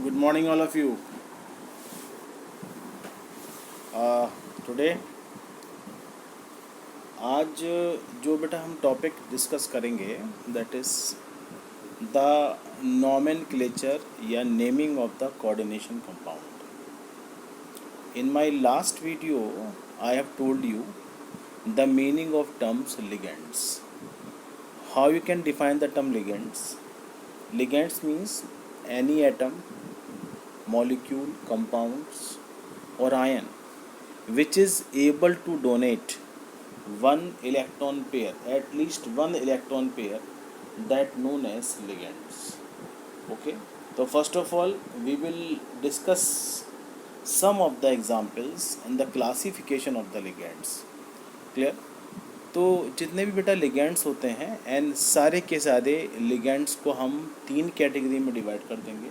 Good morning, all of you. Today आज जो बेटा हम टॉपिक डिस्कस करेंगे दैट इज़ द नॉमेनक्लेचर या naming of the coordination compound. In my last video, I have told you the meaning of terms ligands. How you can define the term ligands? Ligands means any atom, molecule, compounds or ion which is able to donate one electron pair, at least one electron pair, that known as ligands. Okay, so first of all we will discuss some of the examples and the classification of the ligands. Clear? तो जितने भी बेटा ligands होते हैं and सारे के सारे ligands को हम तीन कैटेगरी में डिवाइड कर देंगे.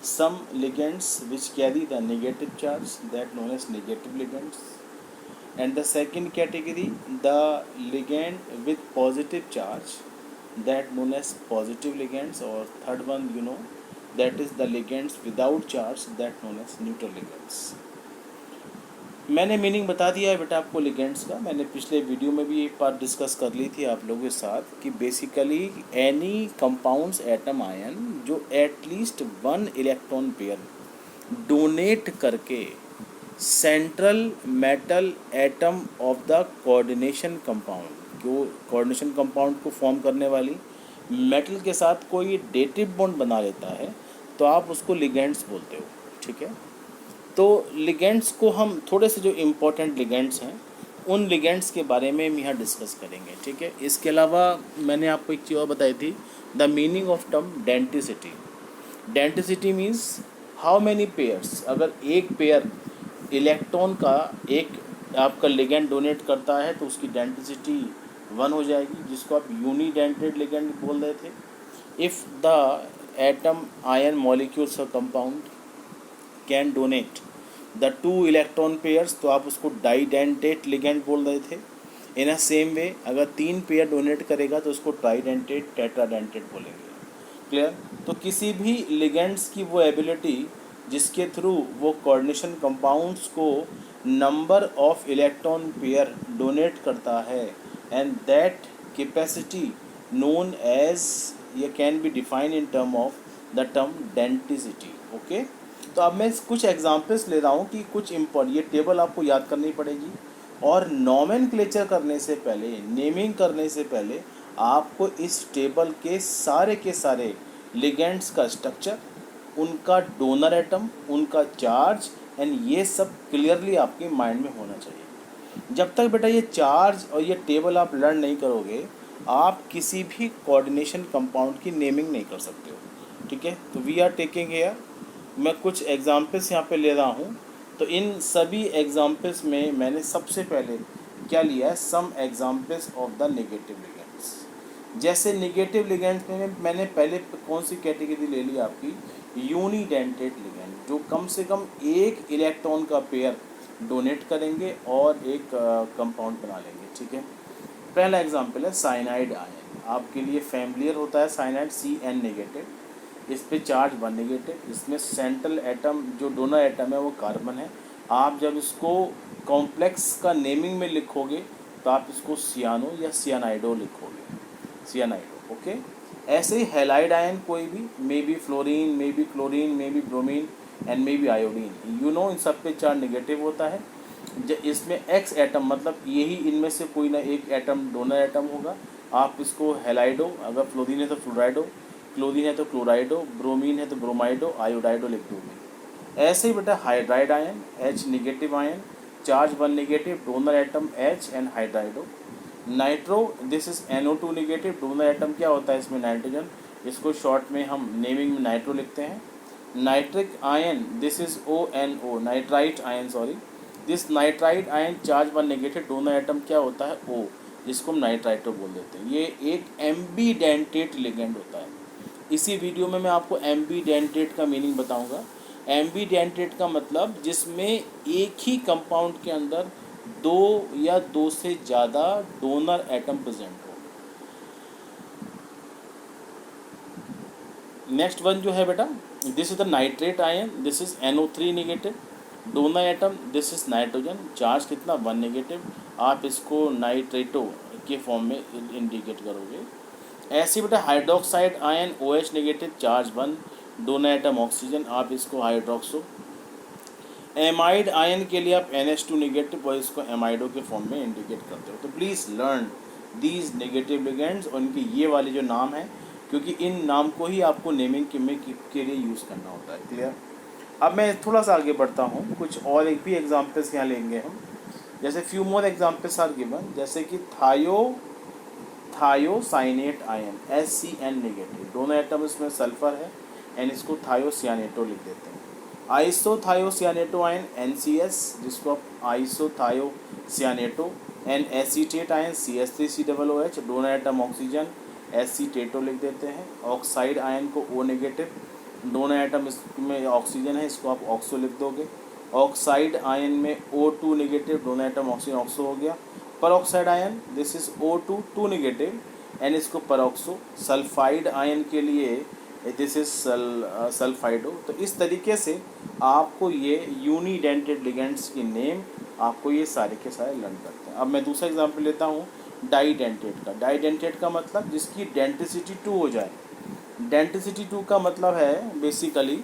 Some ligands which carry the negative charge, that known as negative ligands, and the second category the ligand with positive charge, that known as positive ligands, or third one that is the ligands without charge, that known as neutral ligands. मैंने meaning बता दिया है बेटा आपको ligands का. मैंने पिछले video में भी एक बार डिस्कस कर ली थी आप लोगों के साथ कि basically any compounds atom ion जो at least one electron pair donate करके central metal atom of the coordination compound, जो कोऑर्डिनेशन कंपाउंड को फॉर्म करने वाली मेटल के साथ कोई डेटिव बॉन्ड बना लेता है तो आप उसको लिगेंड्स बोलते हो. ठीक है, तो लिगेंड्स को हम थोड़े से जो इम्पोर्टेंट लिगेंड्स हैं उन लिगेंड्स के बारे में हम यहाँ डिस्कस करेंगे. ठीक है, इसके अलावा मैंने आपको एक चीज़ और बताई थी, the meaning of term denticity. Denticity means how many pairs. अगर एक पेयर इलेक्ट्रॉन का एक आपका लिगेंड डोनेट करता है तो उसकी डेंटिसिटी 1 हो जाएगी, जिसको आप यूनिडेंटेड लिगेंड बोल रहे थे. If the atom ion molecules और compound can donate the 2 electron pairs तो आप उसको डाइडेंटेट लिगेंड बोल रहे थे. इन अ सेम वे अगर 3 पेयर डोनेट करेगा तो उसको ट्राइडेंटेट टेट्राडेंटेट बोलेंगे. क्लियर? तो किसी भी लिगेंड्स की वो एबिलिटी जिसके थ्रू वो कोऑर्डिनेशन कंपाउंड्स को number of electron pair donate करता है and that capacity known as ये can be define in term of the term denticity. Okay, तो अब मैं कुछ एग्जांपल्स ले रहा हूँ कि कुछ ये टेबल आपको याद करनी पड़ेगी और नॉमेनक्लेचर करने से पहले, नेमिंग करने से पहले आपको इस टेबल के सारे लिगेंड्स का स्ट्रक्चर, उनका डोनर एटम, उनका चार्ज एंड ये सब क्लियरली आपके माइंड में होना चाहिए. जब तक बेटा ये चार्ज और ये टेबल आप लर्न नहीं करोगे आप किसी भी कोऑर्डिनेशन कंपाउंड की नेमिंग नहीं कर सकते हो. ठीक है, तो वी आर टेकिंग हियर, मैं कुछ एग्जाम्पल्स यहाँ पे ले रहा हूँ. तो इन सभी एग्जाम्पल्स में मैंने सबसे पहले क्या लिया है, some examples of the negative ligands. जैसे नेगेटिव लिगेंड्स में मैंने पहले कौन सी कैटेगरी ले ली आपकी, यूनिडेंटेड लिगेंड, जो कम से कम एक इलेक्ट्रॉन का पेयर डोनेट करेंगे और एक कंपाउंड बना लेंगे. ठीक है, पहला एग्जाम्पल है साइनाइड आयन. आपके लिए फैमिलियर होता है साइनाइड, CN नेगेटिव. इस पे चार्ज 1 नेगेटिव. इसमें सेंट्रल एटम जो डोनर एटम है वो कार्बन है. आप जब इसको कॉम्प्लेक्स का नेमिंग में लिखोगे तो आप इसको सियानो या सियानाइडो लिखोगे, सियानाइडो. ओके, ऐसे ही हैलाइड आयन कोई भी, may be fluorine, may be chlorine, may be bromine and may be iodine. इन सब पे चार्ज नेगेटिव होता है. इसमें X एटम मतलब यही इनमें से कोई ना एक एटम डोनर एटम होगा. आप इसको हैलाइडो, अगर फ्लोरीन है तो फ्लोराइडो, क्लोरीन है तो क्लोराइडो, ब्रोमीन है तो ब्रोमाइडो, आयोडाइडो लिख दोगे. ऐसे ही बेटा hydride ion, H negative ion, charge 1 negative, donor atom H and hydrido. Nitro, this is NO2 negative, donor atom क्या होता है इसमें नाइट्रोजन, इसको शॉर्ट में हम नेमिंग में नाइट्रो लिखते हैं. Nitric ion, this is ONO, nitrite ion sorry, this nitrite ion charge 1 negative, donor atom क्या होता है O, जिसको हम नाइट्राइटो बोल देते हैं. ये एक एम्बीडेंटेट लिगेंड होता है. इसी वीडियो में मैं आपको एम्बीडेंटेट का मीनिंग बताऊंगा. एम्बीडेंटेट का मतलब जिसमें एक ही कंपाउंड के अंदर 2 या 2 से ज़्यादा डोनर एटम प्रेजेंट हो. नेक्स्ट वन जो है बेटा, this is the nitrate ion, this is NO3 negative, donor atom, this is nitrogen, charge कितना 1 नेगेटिव, आप इसको नाइट्रेटो के फॉर्म में इंडिकेट करोगे। ऐसे बेटा hydroxide ion OH negative, charge 1, donor atom oxygen, आप इसको हाइड्रोक्सो। एमाइड आयन के लिए आप NH2 नेगेटिव और इसको एमाइडो के फॉर्म में इंडिकेट करते हो। तो please learn these negative ligands और इनके ये वाले जो नाम हैं, क्योंकि इन नाम को ही आपको नेमिंग के लिए यूज़ करना होता है। क्लियर। अब मैं थोड़ा सा आगे बढ़ता हूँ, कुछ और एक भी एग्जाम्पल्स यहाँ लेंगे हम। जैसे few more examples are given, जैसे कि थायोसाइनेट आयन SCN नेगेटिव, दोनों एटम इसमें सल्फर है एंड इसको थायोसियानेटो लिख देते हैं। आइसोथायोसियानेटो आयन NCS, जिसको आप आइसोथायोसियानेटो, एंड एसीटेट आयन CH3COOH, दोनों एटम ऑक्सीजन, एसीटेटो लिख देते हैं। ऑक्साइड आयन को O नेगेटिव, दोनों एटम इसमें ऑक्सीजन है, इसको आप ऑक्सो लिख दोगे। ऑक्साइड आयन में O2 नेगेटिव, दोनों एटम ऑक्सीजन, ऑक्सो हो गया। Peroxide ion, this is O2 2 negative and इसको परऑक्सो। सल्फाइड आयन के लिए दिस इज सल्फाइडो। तो इस तरीके से आपको ये यूनिडेंटेड लिगेंड्स की नेम आपको ये सारे के सारे लर्न करते हैं। अब मैं दूसरा एग्जांपल लेता हूँ डाइडेंटेट का। डाइडेंटेट का मतलब जिसकी डेंटिसिटी 2 हो जाए। डेंटिसिटी 2 का मतलब है बेसिकली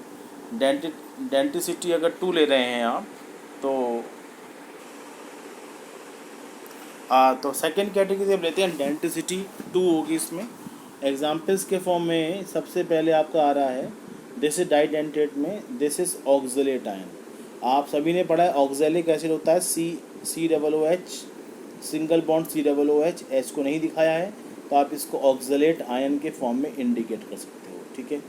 डेंटिसिटी अगर 2 ले रहे हैं आप तो सेकेंड कैटेगरी हम लेते हैं डेंटिसिटी 2 होगी इसमें। एग्जाम्पल्स के फॉर्म में सबसे पहले आपका आ रहा है, दिस इज डाइडेंटेट में, दिस इज ऑक्सलेट आयन। आप सभी ने पढ़ा है ऑक्सैलिक एसिड होता है COOH, single bond COOH, H को नहीं दिखाया है तो आप इसको ऑक्सलेट आयन के फॉर्म में इंडिकेट कर सकते हो। ठीक है,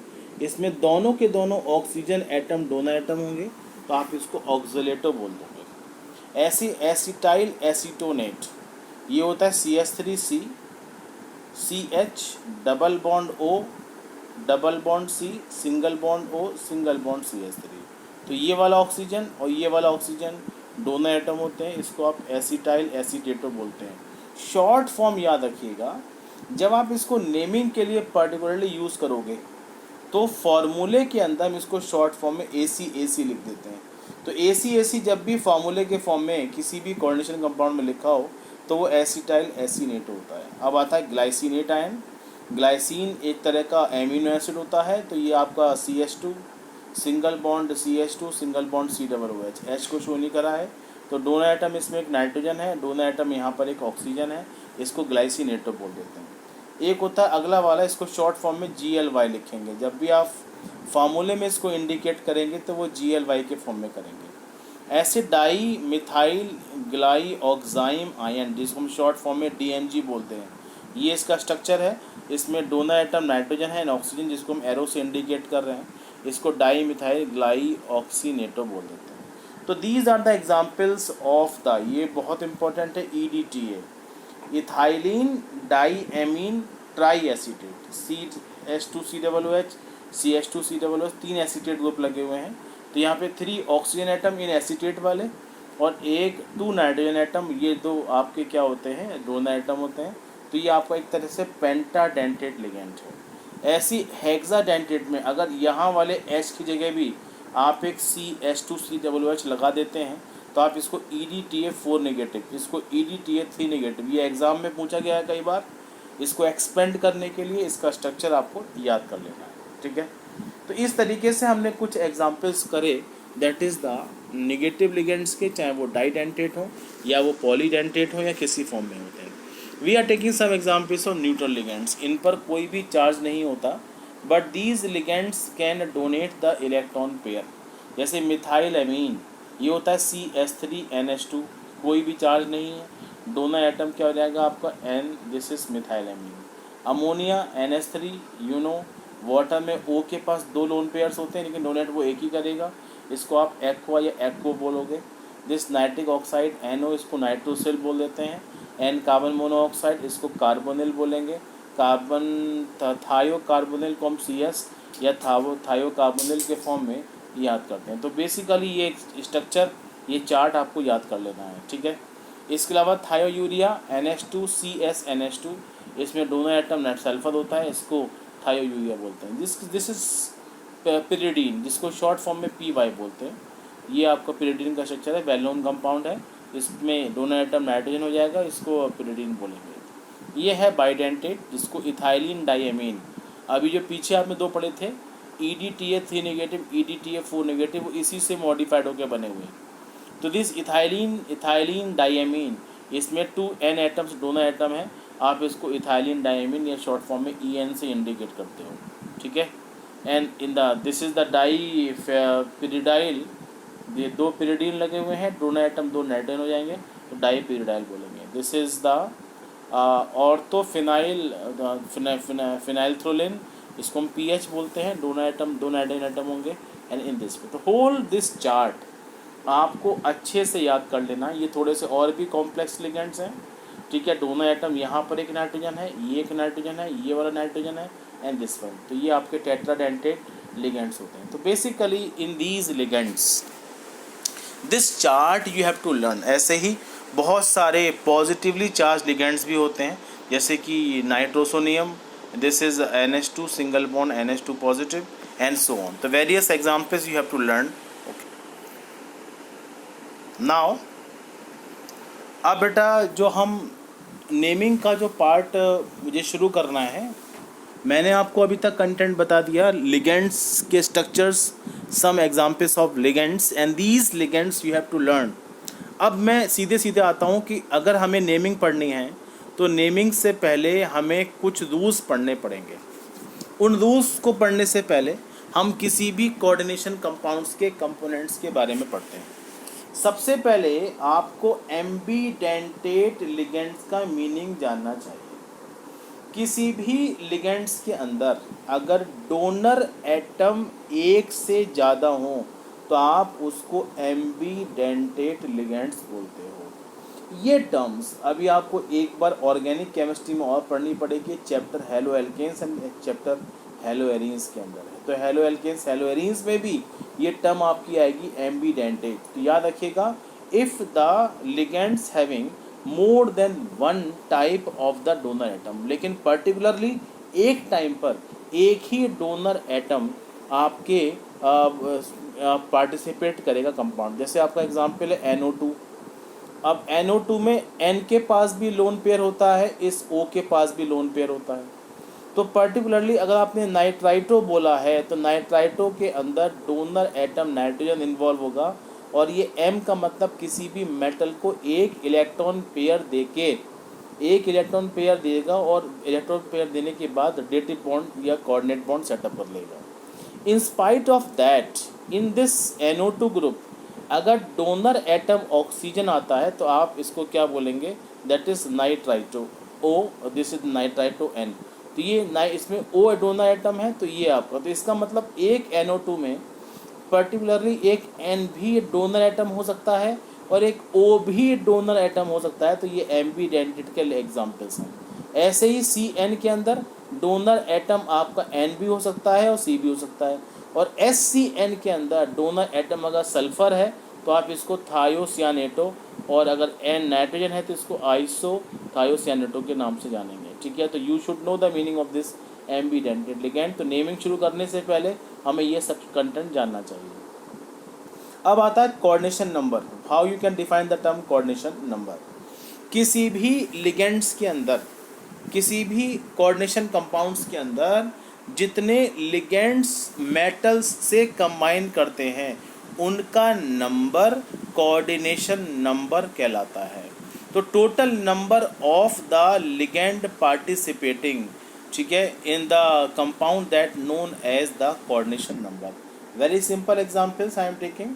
इसमें दोनों के दोनों ऑक्सीजन एटम डोनर एटम होंगे तो आप इसको ऑक्सलेटो बोल दोगे। एसिटाइल एसीटोनेट, ये होता है CH3C CH double bond O double bond C single bond O single bond CH3। तो ये वाला ऑक्सीजन और ये वाला ऑक्सीजन दोनों एटम होते हैं, इसको आप एसिटाइल एसीटेटो बोलते हैं। शॉर्ट फॉर्म याद रखिएगा, जब आप इसको नेमिंग के लिए पर्टिकुलरली यूज़ करोगे तो फॉर्मूले के अंदर हम इसको शॉर्ट फॉर्म में AC लिख देते हैं। तो AC जब भी फार्मूले के फॉर्म में किसी भी कोऑर्डिनेशन कंपाउंड में लिखा हो तो वो एसिटाइल एसीनेट होता है। अब आता है ग्लाइसिनेट आयन। ग्लाइसिन एक तरह का एमिनो एसिड होता है, तो ये आपका CH2 single bond CH2 single bond COOH, H को शो नहीं करा है तो डोनर एटम इसमें एक नाइट्रोजन है, डोनर एटम यहाँ पर एक ऑक्सीजन है, इसको ग्लाइसिनेटो बोल देते हैं। एक होता है अगला वाला, इसको शॉर्ट फॉर्म में GLY लिखेंगे। जब भी आप फार्मूले में इसको इंडिकेट करेंगे तो वो GLY के फॉर्म में करेंगे। ऐसे डाई मिथाइल ग्लाई ऑक्साइम आयन, जिसको हम शॉर्ट फॉर्म में DMG बोलते हैं, ये इसका स्ट्रक्चर है। इसमें डोनर एटम नाइट्रोजन है एंड ऑक्सीजन, जिसको हम एरो से इंडिकेट कर रहे हैं, इसको डाई मिथाइल ग्लाई ऑक्सीनेटो बोल देते हैं। तो these are the examples of the, ये बहुत इंपॉर्टेंट है, EDTA, ethylenediamine triacetate, CH2COOH CH2COOH, 3 acetate group लगे हुए हैं। तो यहाँ पे 3 ऑक्सीजन एटम इन एसीटेट वाले और 2 नाइट्रोजन एटम, ये 2 आपके क्या होते हैं, डोनर एटम होते हैं। तो ये आपका एक तरह से पेंटाडेंटेट लिगेंड है। ऐसी हेक्साडेंटेट में अगर यहाँ वाले H की जगह भी आप एक CH2COOH लगा देते हैं तो आप इसको EDTA 4 नेगेटिव, इसको EDTA 3 नेगेटिव, ये एग्ज़ाम में पूछा गया है कई बार। इसको एक्सपेंड करने के लिए इसका स्ट्रक्चर आपको याद कर लेना है। ठीक है, तो इस तरीके से हमने कुछ एग्जाम्पल्स करे, that is the negative ligands के, चाहे वो डाइडेंटेट हो या वो पॉलीडेंटेट हो या किसी फॉर्म में होते हैं। We are taking some examples of neutral ligands. इन पर कोई भी चार्ज नहीं होता, but these ligands can donate the electron pair. जैसे मिथाइल एमीन, ये होता है CH3NH2, कोई भी चार्ज नहीं है, डोनर एटम क्या हो जाएगा आपका N, this is methyl amine. Ammonia NH3, you know, water में O के पास 2 लोन पेयर्स होते हैं लेकिन डोनेट वो एक ही करेगा, इसको आप एक्वा या एक्को बोलोगे। दिस नाइट्रिक ऑक्साइड NO, इसको नाइट्रोसिल बोल देते हैं। N कार्बन मोनोऑक्साइड, इसको कार्बोनिल बोलेंगे। कार्बन थायो कार्बोनिल को हम CS या थायो कार्बोनिल के फॉर्म में याद करते हैं। तो बेसिकली ये स्ट्रक्चर, ये चार्ट आपको याद कर लेना है। ठीक है, इसके अलावा थायो यूरिया NH2 CSNH2, इसमें डोनर एटम नेट सल्फर होता है, इसको थायोयूरिया बोलते हैं। दिस इज पिरिडीन, जिसको शॉर्ट फॉर्म में PY बोलते हैं। ये आपका पिरिडीन का स्ट्रक्चर है, वेल नोन कंपाउंड है। इसमें दोनों एटम नाइट्रोजन हो जाएगा, इसको पिरिडीन बोलेंगे। ये है बाइडेंटेट, जिसको इथाइलिन डाइएमीन। अभी जो पीछे आपने दो पढ़े थे EDTA3 नेगेटिव, EDTA4 नेगेटिव, वो इसी से मॉडिफाइड होकर बने हुए हैं। तो दिस इथाइलिन डाइएमीन, इसमें 2N एटम्स, दोनों एटम हैं। आप इसको इथाइलिन डाइएमीन या शॉर्ट फॉर्म में EN से इंडिकेट करते हो, ठीक है। And in the this is the di pyridyl, ये दो पिरिडीन लगे हुए हैं, दोनों एटम दो नाइट्रोजन हो जाएंगे, तो डाई पिरिडाइल बोलेंगे। दिस इज द ऑर्थोफिनाइल फिनाइलथ्रोलिन, इसको हम PH बोलते हैं, दोनों एटम दो नाइट्रोजन एटम होंगे। एंड इन दिस तो होल दिस चार्ट आपको अच्छे से याद कर लेना। ये थोड़े से और भी कॉम्प्लेक्स लिगेंड्स हैं, ठीक है। दोनों एटम, यहाँ पर एक नाइट्रोजन है, ये एक नाइट्रोजन है, ये वाला नाइट्रोजन है, एंड दिस वन, तो ये आपके टेट्राडेंटेट लिगेंड्स होते हैं। तो basically in these ligands this chart you have to learn. ऐसे ही बहुत सारे पॉजिटिवली चार्ज लिगेंड्स भी होते हैं, जैसे कि nitrosonium, this is NH2 single bond NH2 positive, and so on. तो various examples you have to learn. Now अब बेटा जो हम नेमिंग का जो पार्ट मुझे शुरू करना है, मैंने आपको अभी तक कंटेंट बता दिया, लिगेंड्स के structures, some examples of ligands, and these ligands you have to learn. अब मैं सीधे सीधे आता हूँ कि अगर हमें नेमिंग पढ़नी है तो नेमिंग से पहले हमें कुछ रूल्स पढ़ने पड़ेंगे। उन रूल्स को पढ़ने से पहले हम किसी भी कोऑर्डिनेशन कंपाउंड्स के कंपोनेंट्स के बारे में पढ़ते हैं। सबसे पहले आपको एम्बीडेंटेट लिगेंड्स का मीनिंग जानना चाहिए। किसी भी लिगेंड्स के अंदर अगर डोनर एटम एक से ज़्यादा हो तो आप उसको एम्बीडेंटेट लिगेंड्स बोलते हो। ये टर्म्स अभी आपको एक बार ऑर्गेनिक केमिस्ट्री में और पढ़नी पड़ेगी, chapter haloalkanes and chapter haloarenes के अंदर है। तो हेलो एल्केन्स हेलो एरीन्स में भी ये टर्म आपकी आएगी एम्बीडेंटेट। तो याद रखिएगा, if the ligands having more than one type of the donor atom, लेकिन पर्टिकुलरली एक टाइम पर एक ही डोनर एटम आपके पार्टिसिपेट करेगा कंपाउंड। जैसे आपका एग्जांपल है NO2। अब NO2 में N के पास भी लोन पेयर होता है, इस O के पास भी लोन पेयर होता है। तो पर्टिकुलरली अगर आपने नाइट्राइटो बोला है तो नाइट्राइटो के अंदर डोनर एटम नाइट्रोजन इन्वॉल्व होगा, और ये M का मतलब किसी भी मेटल को एक इलेक्ट्रॉन पेयर देगा, और इलेक्ट्रॉन पेयर देने के बाद डेटिव बॉन्ड या कोऑर्डिनेट बॉन्ड सेटअप कर लेगा। In spite of that, in this NO2 group अगर डोनर एटम ऑक्सीजन आता है तो आप इसको क्या बोलेंगे, that is nitrito O, this is nitrito N। तो ये इसमें O डोनर एटम है, तो ये आपका, तो इसका मतलब एक NO2 में पर्टिकुलरली एक N भी डोनर एटम हो सकता है और एक O भी डोनर एटम हो सकता है। तो ये एम्बीडेंटेट के एग्जाम्पल्स हैं। ऐसे ही CN के अंदर डोनर एटम आपका N भी हो सकता है और C भी हो सकता है, और SCN के अंदर डोनर एटम अगर सल्फर है तो आप इसको थायोसियानेटो, और अगर N नाइट्रोजन है तो इसको आइसो थायोसियानेटो के नाम से जानेंगे, ठीक है। तो you should know the meaning of this ambidentate ligand. तो नेमिंग शुरू करने से पहले हमें ये सब कंटेंट जानना चाहिए। अब आता है coordination number. How you can define the term coordination number. किसी भी लिगेंड्स के अंदर, किसी भी कोऑर्डिनेशन कंपाउंड्स के अंदर जितने लिगेंड्स मेटल्स से कंबाइन करते हैं उनका नंबर कोऑर्डिनेशन नंबर कहलाता है। तो total number of the ligand participating, ठीक है, in the compound that known as the coordination number. Very simple examples I am taking.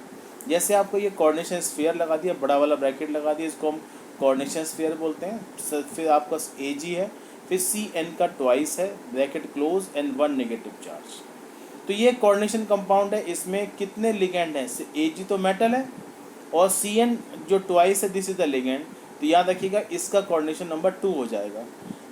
जैसे आपको ये कोऑर्डिनेशन स्फीयर लगा दिया, बड़ा वाला ब्रैकेट लगा दिया, इसको हम कोऑर्डिनेशन स्फीयर बोलते हैं। फिर आपका Ag है, फिर CN का ट्वाइस है, bracket close, and one negative charge. तो ये कोऑर्डिनेशन कंपाउंड है। इसमें कितने लिगेंड हैं, Ag तो मेटल है और CN जो ट्वाइस है दिस इज द लिगेंड। तो याद रखिएगा इसका कोऑर्डिनेशन नंबर 2 हो जाएगा।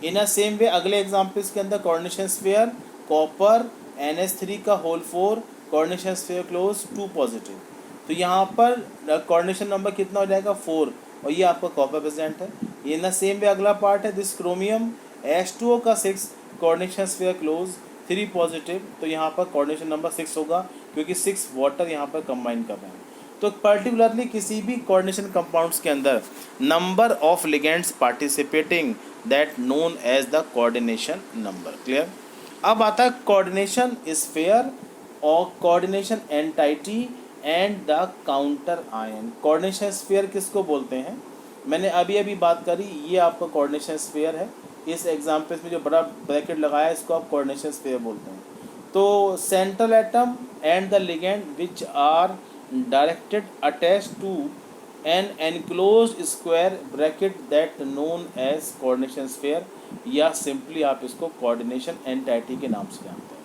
इन अ सेम वे अगले एग्जांपल्स के अंदर कोऑर्डिनेशन स्फीयर कॉपर NH3 का whole 4, coordination sphere close 2 positive. तो यहाँ पर कोऑर्डिनेशन नंबर कितना हो जाएगा 4, और ये आपका कॉपर प्रेजेंट है। इन द सेम वे अगला पार्ट है दिस क्रोमियम H2O का 6, कोऑर्डिनेशन स्फीयर क्लोज 3 पॉजिटिव, तो यहाँ पर कोऑर्डिनेशन नंबर 6 होगा क्योंकि 6 वाटर यहाँ पर कंबाइन कर रहे हैं। तो पर्टिकुलरली किसी भी कोऑर्डिनेशन कंपाउंड्स के अंदर number of ligands participating that known as the coordination number. Clear. अब आता है कोऑर्डिनेशन स्फीयर और coordination entity and the counter ion. Coordination sphere किसको बोलते हैं, मैंने अभी अभी बात करी, ये आपका कोऑर्डिनेशन स्फीयर है। इस एग्जाम्पल में जो बड़ा ब्रैकेट लगाया है इसको आप कोऑर्डिनेशन स्फीयर बोलते हैं। तो central atom and the ligand which are directed attached to an enclosed square bracket that known as coordination sphere, या सिंपली आप इसको कोऑर्डिनेशन एंटाइटी के नाम से जानते हैं।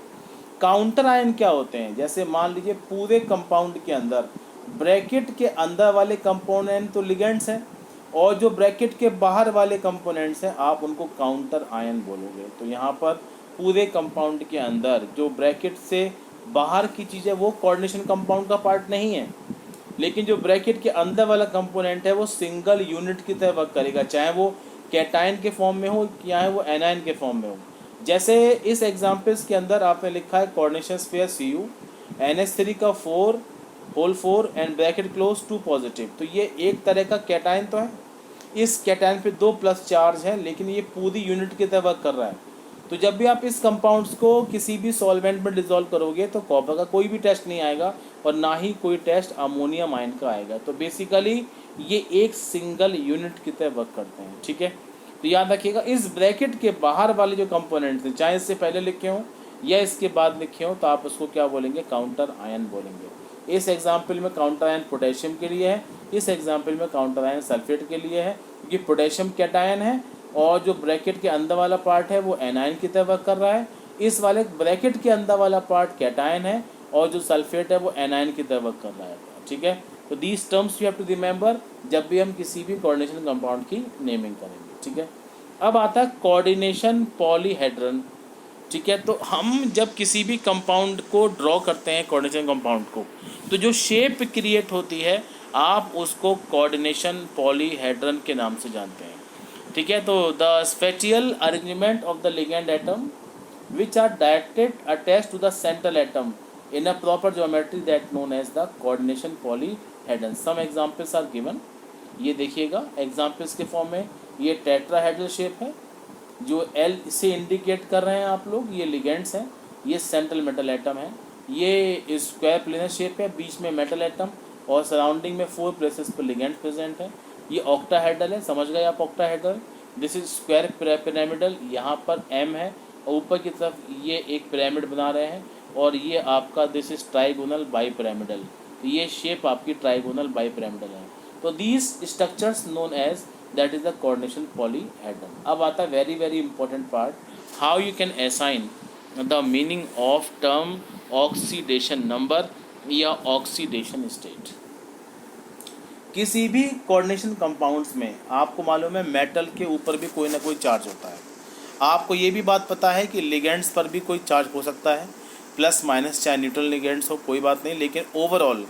काउंटर आयन क्या होते हैं, जैसे मान लीजिए पूरे कंपाउंड के अंदर ब्रैकेट के अंदर वाले कंपोनेंट तो लिगेंड्स हैं और जो ब्रैकेट के बाहर वाले कंपोनेंट्स हैं आप उनको काउंटर आयन बोलोगे। तो यहाँ पर पूरे कंपाउंड के अंदर जो ब्रैकेट से बाहर की चीज़ है वो कोऑर्डिनेशन कंपाउंड का पार्ट नहीं है, लेकिन जो ब्रैकेट के अंदर वाला कंपोनेंट है वो सिंगल यूनिट की तरह वर्क करेगा, चाहे वो कैटायन के फॉर्म में हो या वो एनायन के फॉर्म में हो। जैसे इस एग्जाम्पल्स के अंदर आपने लिखा है कोऑर्डिनेशन स्फीयर Cu, NH3 का 4 whole 4 and bracket close 2 positive, तो ये एक तरह का कैटायन तो है। इस कैटायन पे 2 प्लस चार्ज है लेकिन ये पूरी यूनिट की तरह वर्क कर रहा है। तो जब भी आप इस कंपाउंड्स को किसी भी सॉल्वेंट में डिसॉल्व करोगे तो कॉपर का कोई भी टेस्ट नहीं आएगा और ना ही कोई टेस्ट अमोनियम आयन का आएगा। तो बेसिकली ये एक सिंगल यूनिट की तरह वर्क करते हैं। ठीक है, तो याद रखिएगा इस ब्रैकेट के बाहर वाले जो कंपोनेंट्स हैं चाहे इससे पहले लिखे हों या इसके बाद लिखे हों तो आप उसको क्या बोलेंगे, काउंटर आयन बोलेंगे। इस एग्जाम्पल में काउंटर आयन पोटेशियम के लिए है, इस एग्जाम्पल में काउंटर आयन सल्फेट के लिए है, क्योंकि पोटेशियम कैटायन है और जो ब्रैकेट के अंदर वाला पार्ट है वो एनायन की तरह वर्क कर रहा है। इस वाले ब्रैकेट के अंदर वाला पार्ट कैटायन है और जो सल्फेट है वो एनायन की तरह वर्क कर रहा है। ठीक है, तो these terms you have to remember जब भी हम किसी भी कोऑर्डिनेशन कंपाउंड की नेमिंग करेंगे। ठीक है, अब आता है कोऑर्डिनेशन पॉलीहेड्रन। ठीक है, तो हम जब किसी भी कंपाउंड को ड्रॉ करते हैं कोऑर्डिनेशन कंपाउंड को, तो जो शेप क्रिएट होती है आप उसको कोऑर्डिनेशन पॉलीहेड्रन के नाम से जानते हैं। ठीक है, तो the spatial arrangement of the ligand atom which are directed attached to the central atom in a proper geometry that known as the coordination polyhedron. Some examples are given. ये देखिएगा एग्जांपल्स के फॉर्म में, ये tetrahedral shape है जो L से indicate कर रहे हैं आप लोग, ये लिगेंड्स हैं, ये सेंट्रल मेटल एटम है, ये स्क्वायर प्लेनर शेप है, बीच में मेटल एटम और सराउंडिंग में 4 प्लेसेस पर लिगेंड प्रेजेंट है। ये ऑक्टाहेड्रल है, समझ गए आप octahedral. This is square pyramidal, यहाँ पर M है और ऊपर की तरफ ये एक पिरामिड बना रहे हैं और ये आपका this is trigonal bipyramidal, तो ये शेप आपकी ट्राइगोनल बाई पिरामिडल है। तो these structures known as that is the coordination polyhedron. अब आता है very very important part, how you can assign the meaning of term oxidation number या oxidation state. किसी भी कोऑर्डिनेशन कंपाउंड्स में आपको मालूम है मेटल के ऊपर भी कोई ना कोई चार्ज होता है। आपको ये भी बात पता है कि लिगेंड्स पर भी कोई चार्ज हो सकता है, प्लस माइनस, चाहे न्यूट्रल लिगेंड्स हो कोई बात नहीं, लेकिन ओवरऑल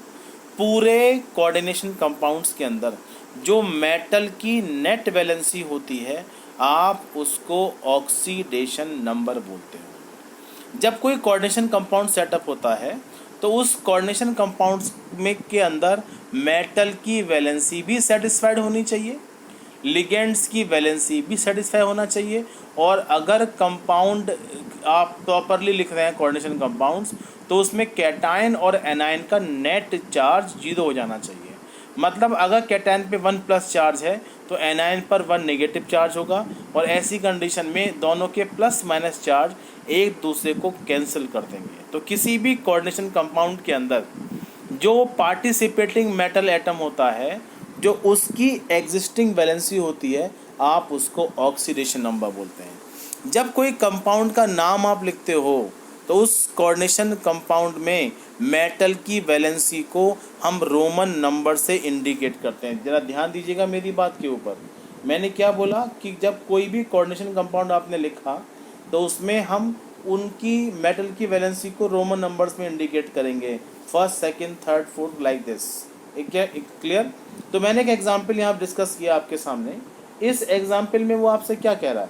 पूरे कोऑर्डिनेशन कंपाउंड्स के अंदर जो मेटल की नेट वैलेंसी होती है आप उसको ऑक्सीडेशन नंबर बोलते हो। जब कोई कोऑर्डिनेशन कंपाउंड सेटअप होता है तो उस कोऑर्डिनेशन कंपाउंड्स में के अंदर मेटल की वैलेंसी भी सेटिस्फाइड होनी चाहिए, लिगेंड्स की वैलेंसी भी सेटिस्फाई होना चाहिए, और अगर कंपाउंड आप प्रॉपरली लिख रहे हैं कोऑर्डिनेशन कंपाउंड्स तो उसमें कैटायन और एनायन का नेट चार्ज 0 हो जाना चाहिए। मतलब अगर कैटायन पे 1 प्लस चार्ज है तो एनायन पर 1 नेगेटिव चार्ज होगा, और ऐसी कंडीशन में दोनों के प्लस माइनस चार्ज एक दूसरे को कैंसिल कर देंगे। तो किसी भी कोऑर्डिनेशन कंपाउंड के अंदर जो पार्टिसिपेटिंग मेटल एटम होता है जो उसकी एग्जिस्टिंग वैलेंसी होती है आप उसको ऑक्सीडेशन नंबर बोलते हैं। जब कोई कंपाउंड का नाम आप लिखते हो तो उस कोऑर्डिनेशन कंपाउंड में मेटल की वैलेंसी को हम रोमन नंबर से इंडिकेट करते हैं। ज़रा ध्यान दीजिएगा मेरी बात के ऊपर, मैंने क्या बोला कि जब कोई भी कोऑर्डिनेशन कंपाउंड आपने लिखा तो उसमें हम उनकी मेटल की वैलेंसी को रोमन नंबर्स में इंडिकेट करेंगे, first, second, third, fourth, like this. Clear? तो मैंने एक एग्जांपल यहाँ डिस्कस किया आपके सामने। इस एग्जांपल में वो आपसे क्या कह रहा है,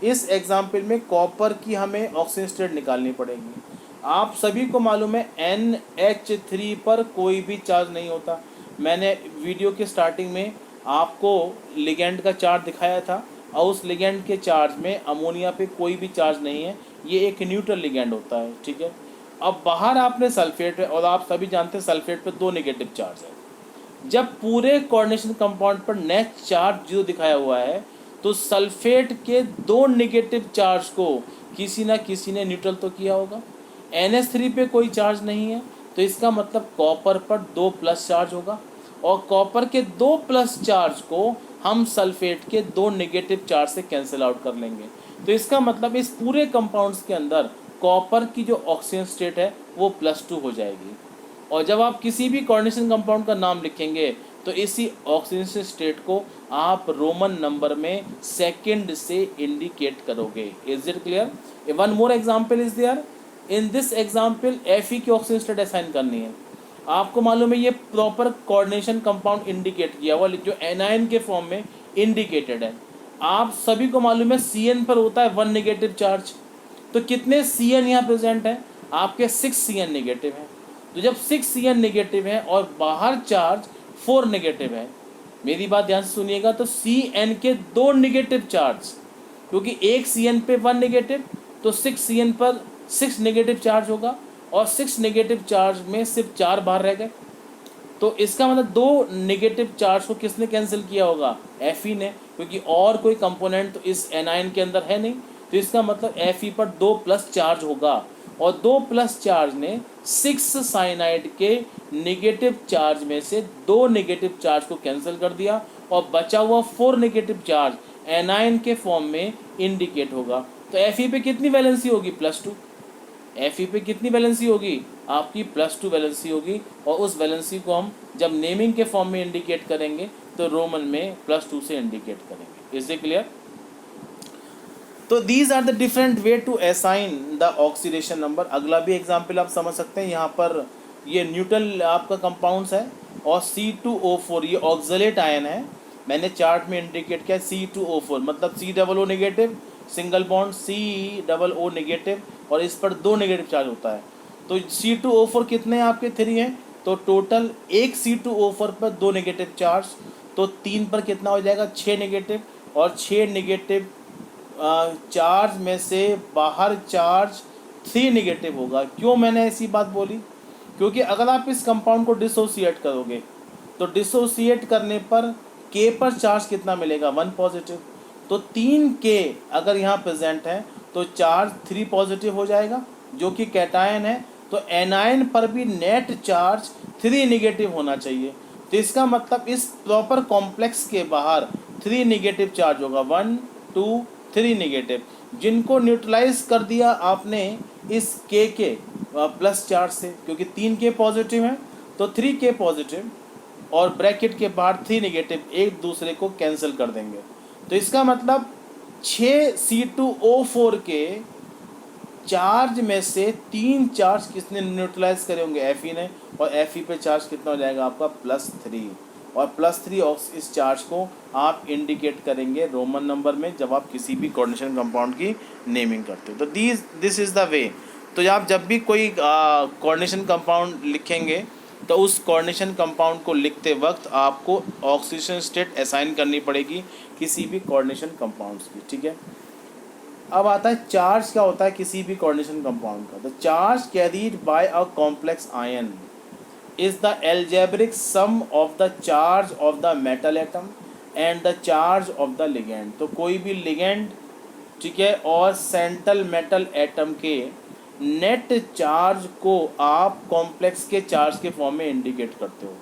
इस एग्जाम्पल में कॉपर की हमें ऑक्सीजन स्टेट निकालनी पड़ेगी। आप सभी को मालूम है NH3 पर कोई भी चार्ज नहीं होता। मैंने वीडियो के स्टार्टिंग में आपको लिगेंड का चार्ज दिखाया था और उस लिगेंड के चार्ज में अमोनिया पे कोई भी चार्ज नहीं है, ये एक न्यूट्रल लिगेंड होता है, ठीक है। अब बाहर आपने सल्फेट है और आप सभी जानते हैं सल्फेट पे 2 नेगेटिव चार्ज है। जब पूरे कोऑर्डिनेशन कंपाउंड पर नेट चार्ज 0 दिखाया हुआ है तो सल्फेट के 2 नेगेटिव चार्ज को किसी ना किसी ने न्यूट्रल तो किया होगा। NH3 पे कोई चार्ज नहीं है तो इसका मतलब कॉपर पर 2 प्लस चार्ज होगा और कॉपर के 2 प्लस चार्ज को हम सल्फेट के 2 नेगेटिव चार्ज से कैंसिल आउट कर लेंगे। तो इसका मतलब इस पूरे कंपाउंड्स के अंदर कॉपर की जो ऑक्सीजन स्टेट है वो +2 हो जाएगी। और जब आप किसी भी कोऑर्डिनेशन कंपाउंड का नाम लिखेंगे तो इसी ऑक्सीजन स्टेट को आप रोमन नंबर में सेकंड से इंडिकेट करोगे। Is it clear? One more example is there. In this example Fe की ऑक्सीजन स्टेट असाइन करनी है। आपको मालूम है ये प्रॉपर कोऑर्डिनेशन कंपाउंड इंडिकेट किया हुआ जो एनायन के फॉर्म में इंडिकेटेड है। आप सभी को मालूम है Cn पर होता है 1 नेगेटिव चार्ज। तो कितने Cn यहाँ प्रेजेंट है? आपके 6 Cn नेगेटिव है। तो जब 6 Cn नेगेटिव है और बाहर चार्ज 4 नेगेटिव है, मेरी बात ध्यान से सुनिएगा, तो Cn के 2 नेगेटिव चार्ज, क्योंकि एक Cn पे 1 नेगेटिव तो 6 Cn पर 6 नेगेटिव चार्ज होगा और 6 नेगेटिव चार्ज में सिर्फ 4 बाहर रह गए। तो इसका मतलब 2 नेगेटिव चार्ज को किसने कैंसिल किया होगा? Fe ने, क्योंकि और कोई कंपोनेंट तो इस एनायन के अंदर है नहीं। तो इसका मतलब Fe पर 2 प्लस चार्ज होगा और 2 प्लस चार्ज ने 6 साइनाइड के नेगेटिव चार्ज में से 2 नेगेटिव चार्ज को कैंसिल कर दिया और बचा हुआ 4 नेगेटिव चार्ज एनायन के फॉर्म में इंडिकेट होगा। तो Fe पे कितनी वैलेंसी होगी? +2। Fe पे कितनी वैलेंसी होगी? आपकी +2 वैलेंसी होगी और उस वैलेंसी को हम जब नेमिंग के फॉर्म में इंडिकेट करेंगे तो रोमन में +2 से इंडिकेट करेंगे। Is it clear? तो these are the different way to assign the oxidation number. अगला भी एग्जाम्पल आप समझ सकते हैं। यहाँ पर ये न्यूट्रल आपका कंपाउंड्स है और C2O4 ये ऑक्सलेट आयन है। मैंने चार्ट में इंडिकेट किया C2O4 मतलब COO negative single bond COO negative और इस पर 2 नेगेटिव चार्ज होता है। तो C2O4 कितने आपके 3 हैं? तो टोटल एक C2O4 पर 2 नेगेटिव चार्ज, तो 3 पर कितना हो जाएगा? 6 नेगेटिव और 6 नेगेटिव चार्ज में से बाहर चार्ज 3 नेगेटिव होगा। क्यों मैंने ऐसी बात बोली? क्योंकि अगर आप इस कंपाउंड को डिसोसिएट करोगे तो डिसोसिएट करने पर K पर चार्ज कितना मिलेगा? 1 पॉजिटिव। तो 3 K अगर यहाँ प्रेजेंट है तो चार्ज 3 पॉजिटिव हो जाएगा जो कि कैटायन है। तो एनायन पर भी नेट चार्ज 3 नेगेटिव होना चाहिए। तो इसका मतलब इस प्रॉपर कॉम्प्लेक्स के बाहर 3 नेगेटिव चार्ज होगा, 1 2 3 नेगेटिव, जिनको न्यूट्रलाइज कर दिया आपने इस K के प्लस चार्ज से, क्योंकि 3 K पॉजिटिव है तो 3 K पॉजिटिव और ब्रैकेट के बाहर 3 नेगेटिव एक दूसरे को कैंसिल कर देंगे। तो इसका मतलब 6 C2O4 के चार्ज में से 3 चार्ज किसने न्यूट्रलाइज करे होंगे? Fe ने। और Fe पे चार्ज कितना हो जाएगा आपका? +3। और +3 इस चार्ज को आप इंडिकेट करेंगे रोमन नंबर में जब आप किसी भी कोऑर्डिनेशन कंपाउंड की नेमिंग करते हो। तो दिस इज़ द वे। तो आप जब भी कोई कोऑर्डिनेशन कंपाउंड लिखेंगे तो उस कोऑर्डिनेशन कंपाउंड को लिखते वक्त आपको ऑक्सीडेशन स्टेट असाइन करनी पड़ेगी किसी भी कोऑर्डिनेशन कंपाउंड्स की, ठीक है। अब आता है चार्ज क्या होता है किसी भी कोऑर्डिनेशन कंपाउंड का। The charge carried bye a complex ion is the algebraic sum of the charge of the metal atom and the charge of the ligand। तो कोई भी ligand, ठीक है, और सेंट्रल मेटल एटम के नेट चार्ज को आप कॉम्प्लेक्स के चार्ज के फॉर्म में इंडिकेट करते हो,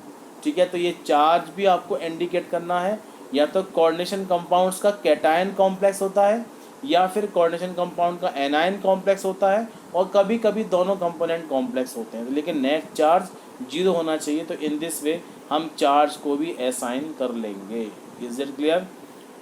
ठीक है। तो ये चार्ज भी आपको इंडिकेट करना है, या तो कोऑर्डिनेशन कंपाउंड्स का कैटायन कॉम्प्लेक्स होता है या फिर कोऑर्डिनेशन कंपाउंड का एनायन कॉम्प्लेक्स होता है, और कभी कभी दोनों कंपोनेंट कॉम्प्लेक्स होते हैं, लेकिन नेट चार्ज 0 होना चाहिए। तो इन दिस वे हम चार्ज को भी असाइन कर लेंगे। Is it clear?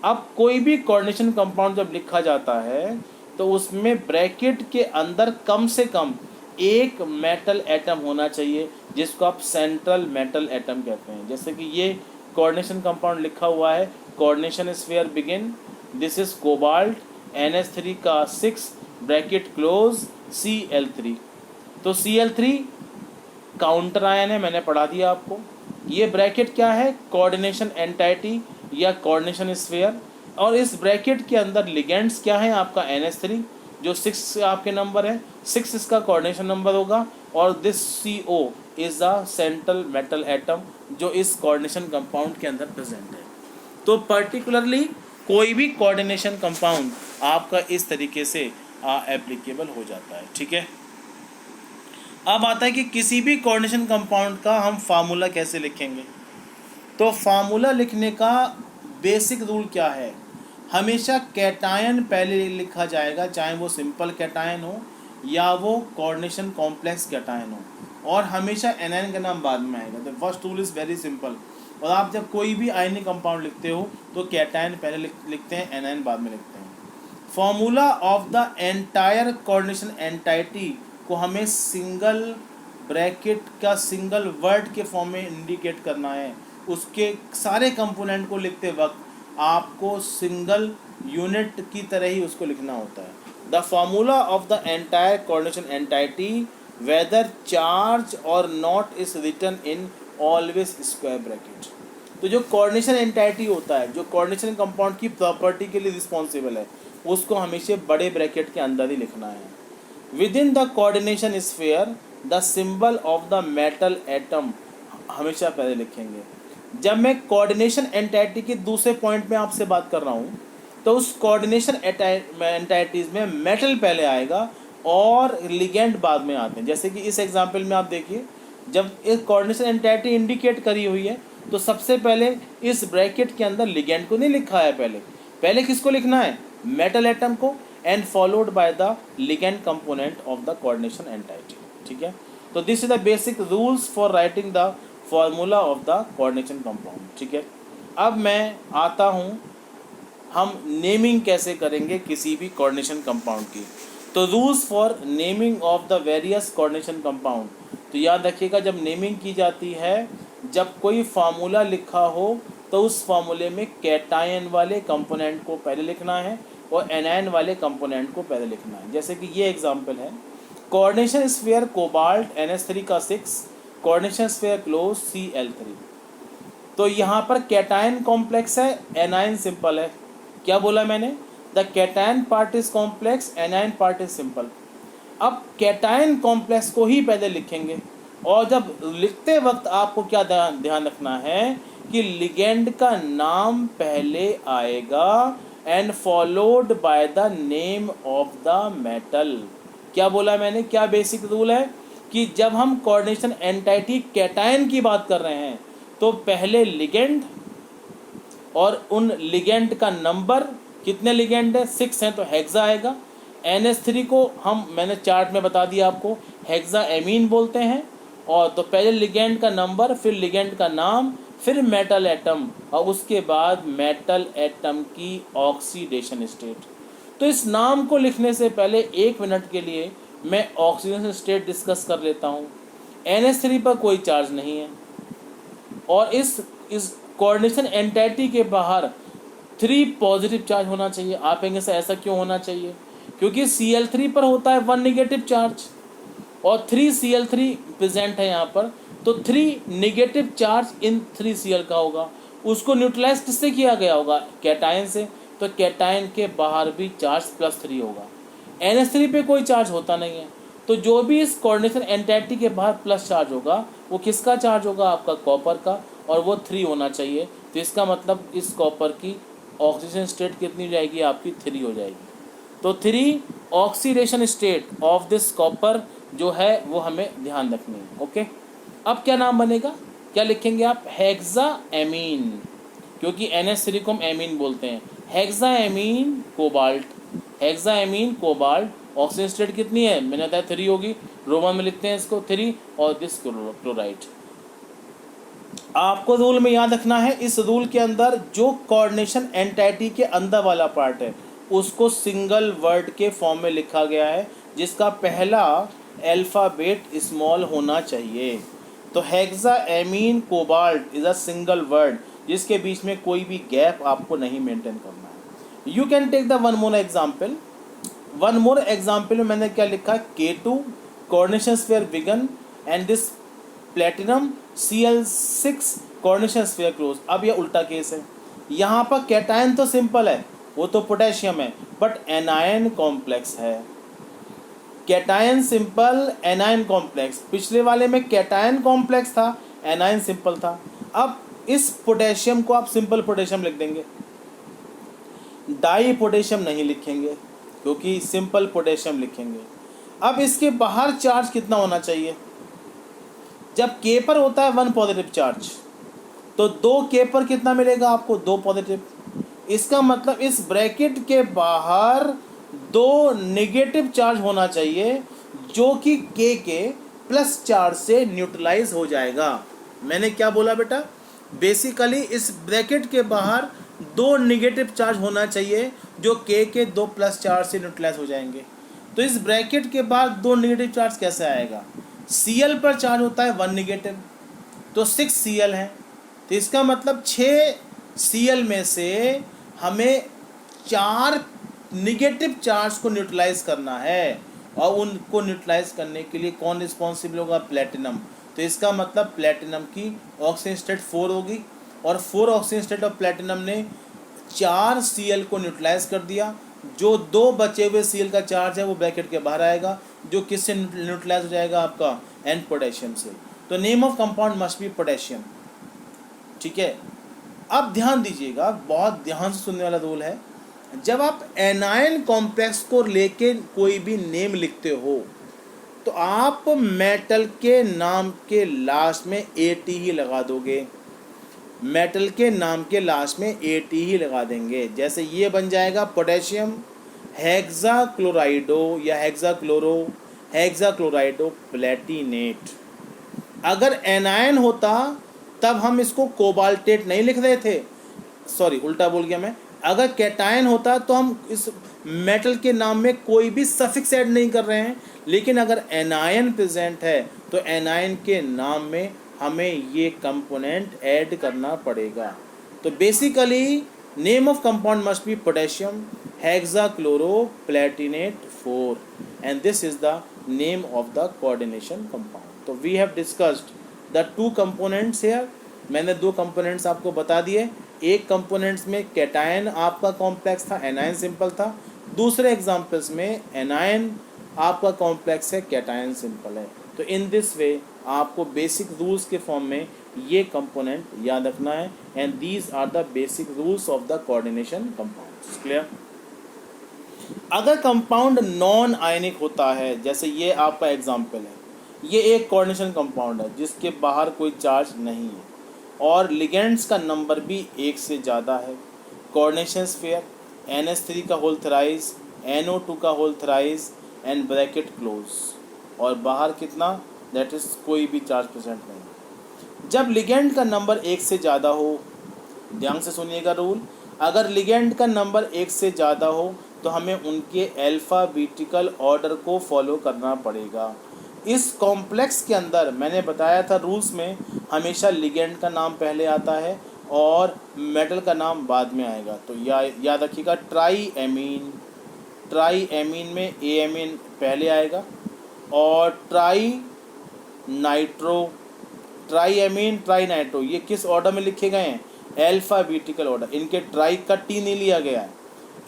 अब कोई भी कोऑर्डिनेशन कंपाउंड जब लिखा जाता है तो उसमें ब्रैकेट के अंदर कम से कम एक मेटल एटम होना चाहिए जिसको आप सेंट्रल मेटल एटम कहते हैं। जैसे कि ये कोऑर्डिनेशन कंपाउंड लिखा हुआ है, coordination sphere begin, this is cobalt NH3 का 6 ब्रैकेट क्लोज Cl3। तो Cl3 काउंटर आयन है, मैंने पढ़ा दिया आपको। ये ब्रैकेट क्या है, कोऑर्डिनेशन एंटाइटी या कोऑर्डिनेशन स्फीयर, और इस ब्रैकेट के अंदर लिगेंड्स क्या है आपका NH3 जो 6 आपके नंबर है, 6 इसका कोऑर्डिनेशन नंबर होगा, और this CO is the central metal atom जो इस कोऑर्डिनेशन कंपाउंड के अंदर प्रेजेंट है। तो पर्टिकुलरली कोई भी कोऑर्डिनेशन कंपाउंड आपका इस तरीके से एप्लीकेबल हो जाता है, ठीक है। अब आता है कि किसी भी कोऑर्डिनेशन कंपाउंड का हम फार्मूला कैसे लिखेंगे। तो फार्मूला लिखने का बेसिक रूल क्या है, हमेशा कैटायन पहले लिखा जाएगा, चाहे वो सिंपल कैटायन हो या वो कोऑर्डिनेशन कॉम्प्लेक्स कैटायन हो, और हमेशा एनायन का नाम बाद में आएगा। The first rule is very simple. और आप जब कोई भी आयनिक कंपाउंड लिखते हो तो कैटायन पहले लिखते हैं, एनायन बाद में लिखते हैं। Formula of the entire coordination entity को हमें सिंगल ब्रैकेट का सिंगल वर्ड के फॉर्म में इंडिकेट करना है। उसके सारे कंपोनेंट को लिखते वक्त आपको सिंगल यूनिट की तरह ही उसको लिखना होता है। The formula of the entire coordination entity whether charge और not is written in always square bracket. तो जो कोऑर्डिनेशन एंटाइटी होता है, जो कोऑर्डिनेशन कंपाउंड की प्रॉपर्टी के लिए रिस्पॉन्सिबल है, उसको हमेशा बड़े ब्रैकेट के अंदर ही लिखना है। Within the coordination sphere the symbol of the metal atom हमेशा पहले लिखेंगे। जब मैं कोऑर्डिनेशन एंटाइटी के दूसरे पॉइंट में आपसे बात कर रहा हूँ तो उस कोऑर्डिनेशन एंटाइटीज में मेटल पहले आएगा और लिगेंड बाद में आते हैं। जैसे कि इस एग्जांपल में आप देखिए, जब एक कोऑर्डिनेशन एंटाइटी इंडिकेट करी हुई है तो सबसे पहले इस ब्रैकेट के अंदर लिगेंड को नहीं लिखा है, पहले किसको लिखना है, मेटल एटम को, and followed by the ligand component of the coordination entity, ठीक है। तो this is the basic rules for writing the formula of the coordination compound, ठीक है। अब मैं आता हूँ, हम नेमिंग कैसे करेंगे किसी भी कोऑर्डिनेशन कंपाउंड की। तो rules for naming of the various coordination compound, तो याद रखिएगा जब नेमिंग की जाती है, जब कोई फार्मूला लिखा हो तो उस फार्मूले में कैटायन वाले कंपोनेंट को पहले लिखना है और एनायन वाले कंपोनेंट को पहले लिखना है। जैसे कि ये एग्जांपल है, कोऑर्डिनेशन स्फीयर कोबाल्ट NH3 का 6, कोऑर्डिनेशन स्फीयर क्लोज Cl3। तो यहाँ पर कैटायन कॉम्प्लेक्स है, एनायन सिंपल है। क्या बोला मैंने, the cation part is complex, anion part is simple. अब कैटायन कॉम्प्लेक्स को ही पहले लिखेंगे, और जब लिखते वक्त आपको क्या ध्यान रखना है कि लिगेंड का नाम पहले आएगा and followed by the name of the metal. क्या बोला मैंने, क्या बेसिक रूल है कि जब हम कोऑर्डिनेशन एंटाइटी कैटायन की बात कर रहे हैं तो पहले लिगेंड और उन लिगेंड का नंबर, कितने लिगेंड है, 6 हैं तो हेक्सा आएगा। NH3 को मैंने चार्ट में बता दिया आपको, हेक्सा एमीन बोलते हैं। और तो पहले लिगेंड का नंबर, फिर लिगेंड का नाम, फिर मेटल एटम, और उसके बाद मेटल एटम की ऑक्सीडेशन स्टेट। तो इस नाम को लिखने से पहले 1 मिनट के लिए मैं ऑक्सीडेशन स्टेट डिस्कस कर लेता हूँ। NH3 पर कोई चार्ज नहीं है, और इस कोऑर्डिनेशन एंटाइटी के बाहर 3 पॉजिटिव चार्ज होना चाहिए। आप कहेंगे सर ऐसा क्यों होना चाहिए, क्योंकि Cl3 पर होता है 1 नेगेटिव चार्ज और 3 Cl3 प्रेजेंट है यहाँ पर, तो 3 नेगेटिव चार्ज इन 3 Cl का होगा। उसको न्यूट्रलाइज किससे किया गया होगा, कैटायन से, तो कैटायन के बाहर भी चार्ज +3 होगा। NH3 पे कोई चार्ज होता नहीं है, तो जो भी इस कोऑर्डिनेशन एंटाइटी के बाहर प्लस चार्ज होगा वो किसका चार्ज होगा, आपका कॉपर का, और वो 3 होना चाहिए। तो इसका मतलब इस कॉपर की ऑक्सीडेशन स्टेट कितनी हो जाएगी, आपकी 3 हो जाएगी। तो 3 oxidation state of this copper जो है वो हमें ध्यान रखनी है, ओके। अब क्या नाम बनेगा, क्या लिखेंगे आप, हेक्सा एमीन, क्योंकि NH3 को हम एमीन बोलते हैं। Hexa amine cobalt, hexa amine cobalt, oxygen state कितनी है, मैंने बताया 3 होगी, रोमन में लिखते हैं इसको 3, और दिस क्लोराइड। आपको रूल में याद रखना है, इस रूल के अंदर जो कोऑर्डिनेशन एंटाइटी के अंदर वाला पार्ट है उसको सिंगल वर्ड के फॉर्म में लिखा गया है, जिसका पहला अल्फ़ाबेट स्मॉल होना चाहिए। तो hexa amine cobalt is a single word जिसके बीच में कोई भी गैप आपको नहीं मेंटेन करना है। You can take the one more example. One more example में मैंने क्या लिखा, K2 coordination sphere begin and this platinum Cl6 coordination sphere close. अब ये उल्टा केस है, यहाँ पर कैटायन तो सिंपल है, वो तो पोटेशियम है, बट एनायन कॉम्प्लेक्स है। Cation simple, anion complex. पिछले वाले में कैटायन कॉम्प्लेक्स था, एनायन सिंपल था। अब इस पोटेशियम को आप सिंपल पोटेशियम लिख देंगे, डाई पोटेशियम नहीं लिखेंगे क्योंकि सिंपल पोटेशियम लिखेंगे। अब इसके बाहर चार्ज कितना होना चाहिए, जब K पर होता है 1 पॉजिटिव चार्ज, तो 2 K पर कितना मिलेगा आपको, 2 पॉजिटिव। इसका मतलब इस ब्रैकेट के बाहर 2 नेगेटिव चार्ज होना चाहिए जो कि K के प्लस चार्ज से न्यूट्रलाइज हो जाएगा। मैंने क्या बोला बेटा, बेसिकली इस ब्रैकेट के बाहर 2 नेगेटिव चार्ज होना चाहिए जो K के 2 प्लस चार्ज से न्यूट्रलाइज हो जाएंगे। तो इस ब्रैकेट के बाद 2 नेगेटिव चार्ज कैसे आएगा, Cl पर चार्ज होता है 1 नेगेटिव, तो 6 Cl है, तो इसका मतलब 6 Cl में से हमें 4 निगेटिव चार्ज को न्यूट्रलाइज करना है, और उनको न्यूट्रलाइज करने के लिए कौन रिस्पॉन्सिबल होगा, प्लेटिनम। तो इसका मतलब प्लेटिनम की ऑक्सीजन स्टेट 4 होगी, और 4 ऑक्सीजन स्टेट ऑफ प्लेटिनम ने 4 Cl को न्यूट्रलाइज कर दिया। जो 2 बचे हुए Cl का चार्ज है वो ब्रैकेट के बाहर आएगा, जो किससे न्यूट्रलाइज हो जाएगा, आपका एन पोटेशियम से। तो name of compound must be potassium. ठीक है, अब ध्यान दीजिएगा, बहुत ध्यान से सुनने वाला रूल है। जब आप एनायन कॉम्प्लेक्स को लेके कोई भी नेम लिखते हो तो आप मेटल के नाम के लास्ट में AT ही लगा दोगे, मेटल के नाम के लास्ट में AT ही लगा देंगे। जैसे ये बन जाएगा पोटेशियम हेक्साक्लोराइडो या हेक्साक्लोराइडो प्लेटिनेट। अगर एनायन होता तब हम इसको कोबाल्टेट नहीं लिख रहे थे, सॉरी उल्टा बोल गया मैं। अगर कैटायन होता तो हम इस मेटल के नाम में कोई भी सफिक्स ऐड नहीं कर रहे हैं, लेकिन अगर एनायन प्रेजेंट है तो एनायन के नाम में हमें ये कंपोनेंट ऐड करना पड़ेगा। तो basically name of compound must be potassium hexachloroplatinate 4 and this is the name of the coordination compound. तो we have discussed the 2 components here. मैंने 2 कंपोनेंट्स आपको बता दिए। एक कंपोनेंट्स में कैटायन आपका कॉम्प्लेक्स था, एनायन सिंपल था। दूसरे एग्जांपल्स में एनायन आपका कॉम्प्लेक्स है, कैटायन सिंपल है। तो इन दिस वे आपको बेसिक रूल्स के फॉर्म में ये कंपोनेंट याद रखना है, and these are the basic rules of the coordination compounds. Clear. अगर कंपाउंड नॉन आयनिक होता है, जैसे ये आपका एग्जांपल है, ये एक कोऑर्डिनेशन कंपाउंड है जिसके बाहर कोई चार्ज नहीं है और लिगेंड्स का नंबर भी 1 से ज़्यादा है। कोऑर्डिनेशन स्फीयर NH3 का होल थ्राइस, NO2 का whole thrice and bracket close, और बाहर कितना, दैट इज कोई भी चार्ज प्रेजेंट नहीं। जब लिगेंड का नंबर 1 से ज़्यादा हो, ध्यान से सुनिएगा रूल, अगर लिगेंड का नंबर 1 से ज़्यादा हो तो हमें उनके अल्फ़ाबेटिकल ऑर्डर को फॉलो करना पड़ेगा। इस कॉम्प्लेक्स के अंदर मैंने बताया था रूल्स में, हमेशा लिगेंड का नाम पहले आता है और मेटल का नाम बाद में आएगा। तो याद रखिएगा, ट्राई एमीन में एमीन पहले आएगा, और ट्राई एमीन ट्राई नाइट्रो, ये किस ऑर्डर में लिखे गए हैं, अल्फ़ाबेटिकल ऑर्डर। इनके ट्राई का टी नहीं लिया गया है,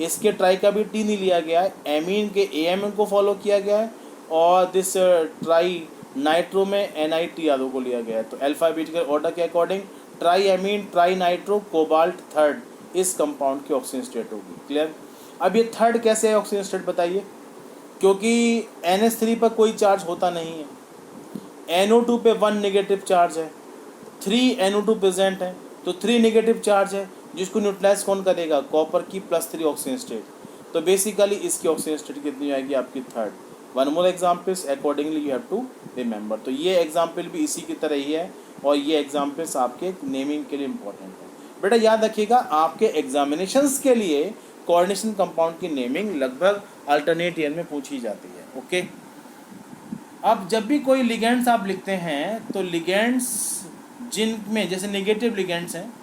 इसके ट्राई का भी टी नहीं लिया गया है, एमीन के एमीन को फॉलो किया गया है, और दिस ट्राई नाइट्रो में NiTRO को लिया गया है। तो अल्फ़ाबेटिकल ऑर्डर के according try amine tri nitro cobalt third इस कंपाउंड की ऑक्सीजन स्टेट होगी। क्लियर। अब ये थर्ड कैसे है ऑक्सीजन स्टेट बताइए, क्योंकि NH3 पर कोई चार्ज होता नहीं है, NO2 पे 1 नेगेटिव चार्ज है, 3 NO2 प्रेजेंट है, तो 3 नेगेटिव चार्ज है, जिसको न्यूट्रलाइज कौन करेगा, कॉपर की +3 ऑक्सीजन स्टेट। तो बेसिकली इसकी ऑक्सीजन स्टेट कितनी आएगी आपकी, third. One more examples accordingly you have to remember. तो ये एग्जाम्पल भी इसी की तरह ही है, और ये एग्जाम्पल्स आपके नेमिंग के लिए इंपॉर्टेंट है। बेटा याद रखिएगा, आपके एग्जामिनेशंस के लिए कोऑर्डिनेशन कंपाउंड की नेमिंग लगभग अल्टरनेट ईयर में पूछी जाती है। ओके। अब जब भी कोई लिगेंड्स आप लिखते हैं तो लिगेंड्स जिनमें, जैसे नेगेटिव लिगेंड्स हैं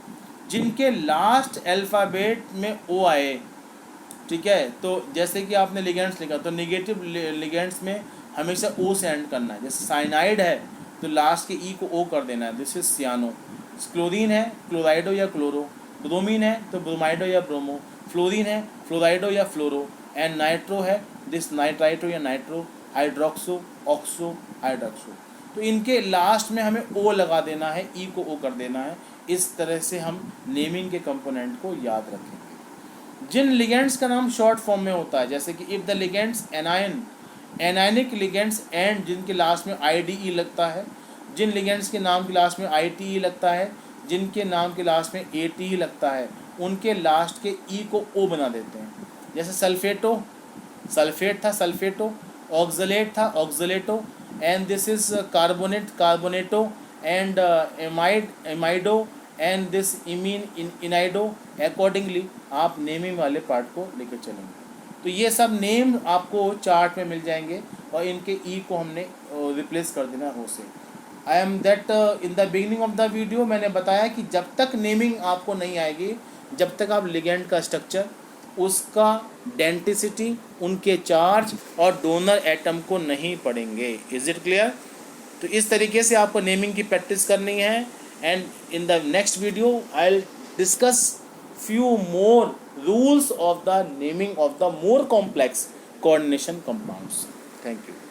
जिनके लास्ट अल्फ़ाबेट में O आए, ठीक है। तो जैसे कि आपने लिगेंड्स लिखा, तो निगेटिव लिगेंड्स में हमेशा ओ से एंड करना है। जैसे साइनाइड है तो लास्ट के ई को ओ कर देना है, दिस इज सियानो। क्लोरीन है क्लोराइडो या क्लोरो, ब्रोमीन है तो ब्रोमाइडो या ब्रोमो, फ्लोरीन है फ्लोराइडो या फ्लोरो, एंड नाइट्रो है दिस नाइट्राइटो या नाइट्रो, हाइड्रोक्सो ऑक्सो हाइड्रोक्सो। तो इनके लास्ट में हमें ओ लगा देना है, ई को ओ कर देना है। इस तरह से हम नेमिंग के कंपोनेंट को याद रखेंगे। जिन लिगेंड्स का नाम शॉर्ट फॉर्म में होता है, जैसे कि if the ligands anion, anionic ligands and जिनके लास्ट में IDE लगता है, जिन लिगेंड्स के नाम के लास्ट में ITE लगता है, जिनके नाम के लास्ट में ATE लगता है, उनके लास्ट के ई को ओ बना देते हैं। जैसे सल्फेटो, सल्फेट था सल्फेटो, ऑक्सलेट था oxalato, and this is carbonate carbonato, and amide amido, and this imine imido. Accordingly आप नेमिंग वाले पार्ट को लेकर चलेंगे। तो ये सब नेम आपको चार्ट में मिल जाएंगे और इनके ई को हमने रिप्लेस कर देना ओ से। I am that in the beginning of the video मैंने बताया कि जब तक नेमिंग आपको नहीं आएगी, जब तक आप लिगेंड का स्ट्रक्चर, उसका डेंटिसिटी, उनके चार्ज और डोनर एटम को नहीं पढ़ेंगे। Is it clear? तो इस तरीके से आपको नेमिंग की प्रैक्टिस करनी है। And in the next video I will discuss few more rules of the naming of the more complex coordination compounds. Thank you.